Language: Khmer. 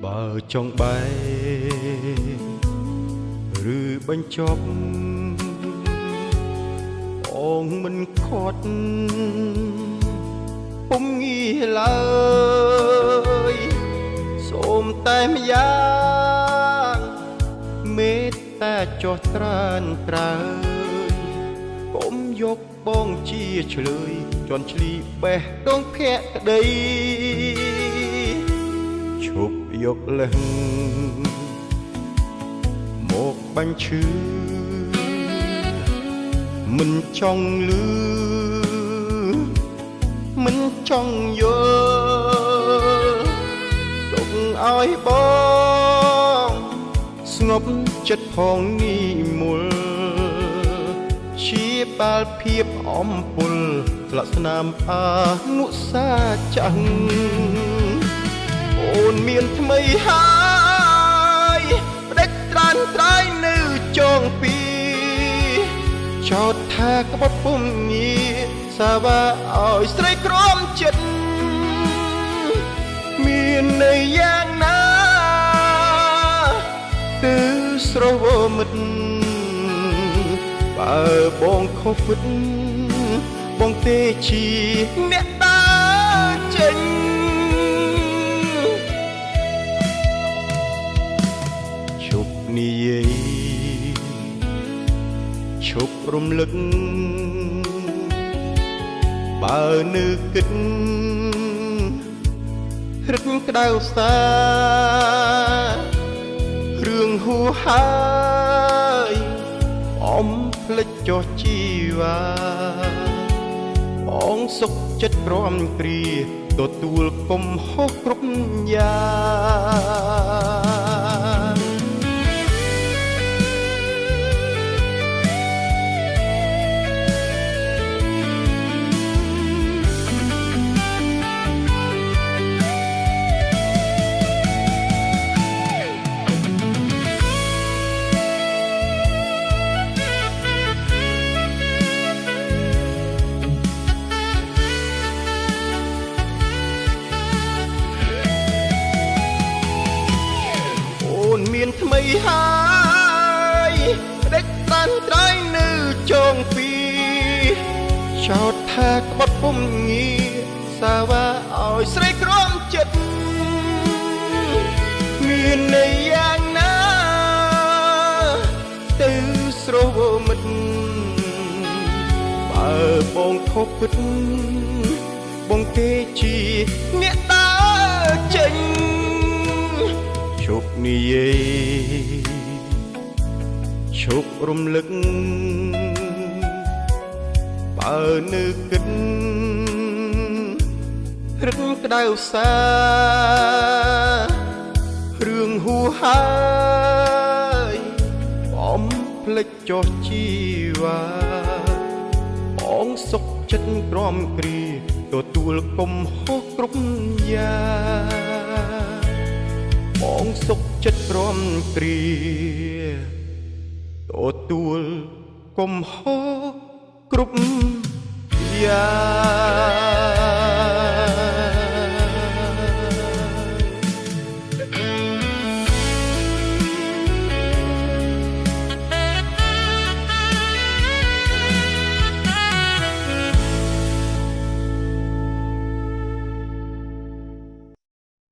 បើចង់បែរឬបញ្ចប់អងមិនខត់ពុំងាឡើយសូមតែម្យ៉ាងមេត្តាចោះត្រានត្រើយកុំយកបងជាឆ្លើយជន់ឈ្លីបេះដងភក្តីឈប់យកលះមកបាញ់ឈឺមិនចង់លឺមិនចង់យល់ទុកឲ្យបងស្ងប់ចិត្តផងនេះមុលជាបាល់ភាពអំពុលស្លាកស្នាមអនុសាចាំងអូនមានថ្មីហើយផ្ដេចត្រានត្រៃនៅចងពីចោតថាក្បត់ពុំងារសាវ៉ាឲ្យស្រីក្រំចិត្តមានន័យយ៉ាងណាទើស្រវមិត្តបើបងខុសពិតបងទេជាអ្នកដើរចេញឈប់និយាយឈប់រំលឹកបើនៅគិតរឹកក្តៅសារឿងហួហើយអំភ្លេចចុះជីវ៉ាបងសុខចិត្តព្រមគ្រាទទួលកំហុសគ្រប់យ៉ាងមានថ្មីហើយផ្ដេចត្រានត្រៃនៅចងពីចោតថាក្បត់ពុំងារសាវ៉ាឲ្យស្រីក្រំចិត្តមានន័យយ៉ាងណាទៅស្រវមិត្តបើបងខុសពិតបងទេជាអ្នកដើរចេញឈប់និយាយឈប់រំលឹកបើនៅគិតរឹកក្តៅសារឿងហួហើយបំភ្លេចចុះជីវ៉ាបងសុខចិត្តព្រមគ្រាទទួលកំហុសគ្រប់យ៉ាងបងសុខចិត្តព្រមគ្រាទទួលកំហុសគ្រប់យ៉ាង